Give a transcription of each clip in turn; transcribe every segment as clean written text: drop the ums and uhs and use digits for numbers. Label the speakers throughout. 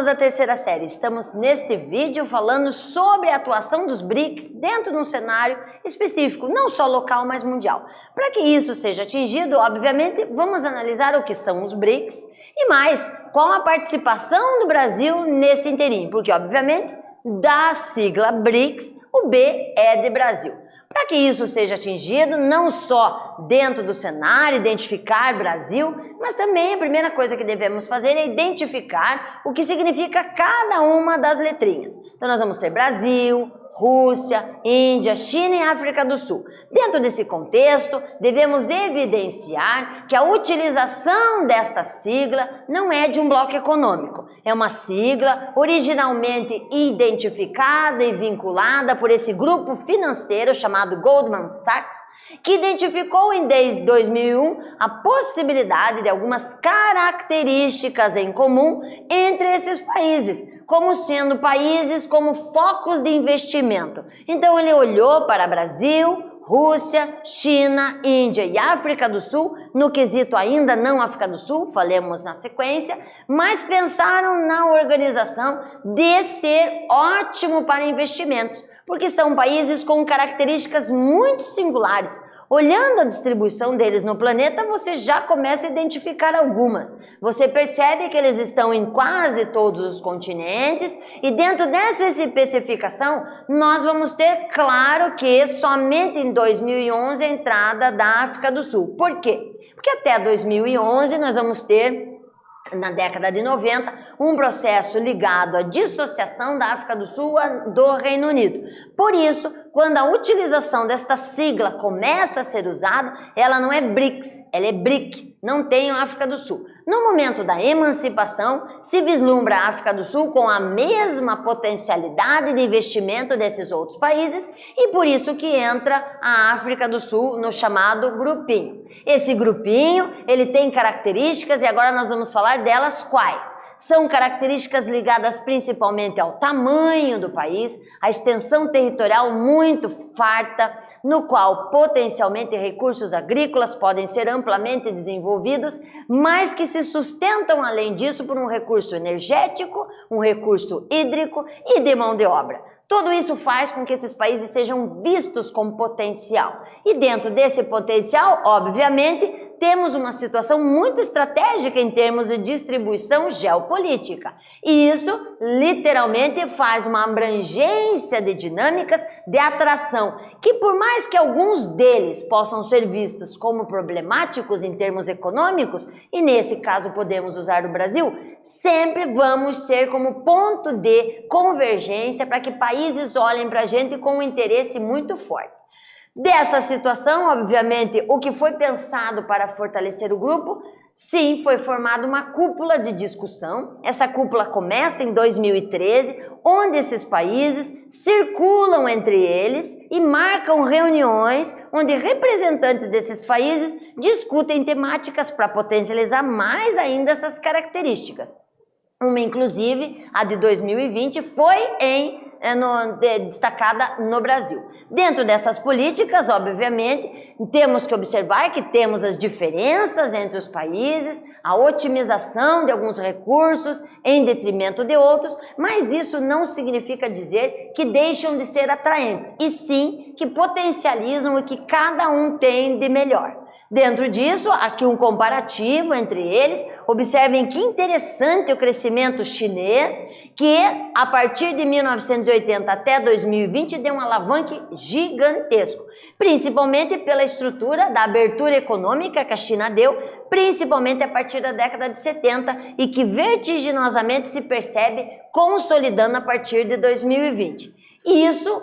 Speaker 1: alunos da terceira série, estamos neste vídeo falando sobre a atuação dos BRICS dentro de um cenário específico, não só local, mas mundial. Para que isso seja atingido, obviamente, vamos analisar o que são os BRICS e mais, qual a participação do Brasil nesse interim, porque obviamente, da sigla BRICS, o B é de Brasil. Para que isso seja atingido, não só dentro do cenário, identificar Brasil, mas também a primeira coisa que devemos fazer é identificar o que significa cada uma das letrinhas. Então nós vamos ter Brasil, Rússia, Índia, China e África do Sul. Dentro desse contexto, devemos evidenciar que a utilização desta sigla não é de um bloco econômico. É uma sigla originalmente identificada e vinculada por esse grupo financeiro chamado Goldman Sachs, que identificou desde 2001 a possibilidade de algumas características em comum entre esses países, como sendo países como focos de investimento. Então ele olhou para Brasil, Rússia, China, Índia e África do Sul, no quesito ainda não África do Sul, falemos na sequência, mas pensaram na organização de ser ótimo para investimentos, porque são países com características muito singulares. Olhando a distribuição deles no planeta, você já começa a identificar algumas. Você percebe que eles estão em quase todos os continentes e dentro dessa especificação, nós vamos ter, claro que somente em 2011 a entrada da África do Sul. Por quê? Porque até 2011 nós vamos ter, na década de 90, um processo ligado à dissociação da África do Sul do Reino Unido. Por isso, quando a utilização desta sigla começa a ser usada, ela não é BRICS, ela é BRIC, não tem a África do Sul. No momento da emancipação, se vislumbra a África do Sul com a mesma potencialidade de investimento desses outros países e por isso que entra a África do Sul no chamado grupinho. Esse grupinho, ele tem características e agora nós vamos falar delas quais? São características ligadas principalmente ao tamanho do país, à extensão territorial muito farta, no qual potencialmente recursos agrícolas podem ser amplamente desenvolvidos, mas que se sustentam além disso por um recurso energético, um recurso hídrico e de mão de obra. Tudo isso faz com que esses países sejam vistos com potencial. E dentro desse potencial, obviamente, temos uma situação muito estratégica em termos de distribuição geopolítica. E isso, literalmente, faz uma abrangência de dinâmicas de atração, que por mais que alguns deles possam ser vistos como problemáticos em termos econômicos, e nesse caso podemos usar o Brasil, sempre vamos ser como ponto de convergência para que países olhem para a gente com um interesse muito forte. Dessa situação, obviamente, o que foi pensado para fortalecer o grupo, sim, foi formada uma cúpula de discussão. Essa cúpula começa em 2013, onde esses países circulam entre eles e marcam reuniões onde representantes desses países discutem temáticas para potencializar mais ainda essas características. Uma, inclusive, a de 2020, foi destacada no Brasil. Dentro dessas políticas, obviamente, temos que observar que temos as diferenças entre os países, a otimização de alguns recursos em detrimento de outros, mas isso não significa dizer que deixam de ser atraentes, e sim que potencializam o que cada um tem de melhor. Dentro disso, aqui um comparativo entre eles, observem que interessante o crescimento chinês, que a partir de 1980 até 2020 deu um alavanque gigantesco, principalmente pela estrutura da abertura econômica que a China deu, principalmente a partir da década de 70 e que vertiginosamente se percebe consolidando a partir de 2020. E isso,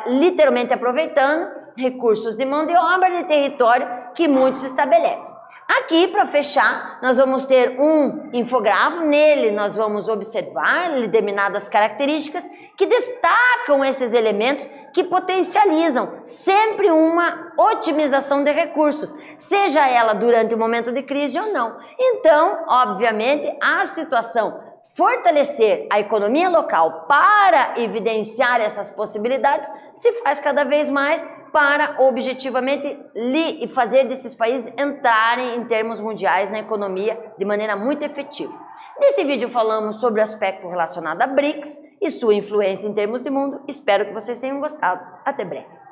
Speaker 1: literalmente aproveitando recursos de mão de obra de território que muitos estabelecem. Aqui, para fechar, nós vamos ter um infográfico, nele nós vamos observar determinadas características que destacam esses elementos que potencializam sempre uma otimização de recursos, seja ela durante o momento de crise ou não. Então, obviamente, a situação fortalecer a economia local para evidenciar essas possibilidades se faz cada vez mais para objetivamente fazer desses países entrarem em termos mundiais na economia de maneira muito efetiva. Nesse vídeo falamos sobre o aspecto relacionado a BRICS e sua influência em termos de mundo. Espero que vocês tenham gostado. Até breve.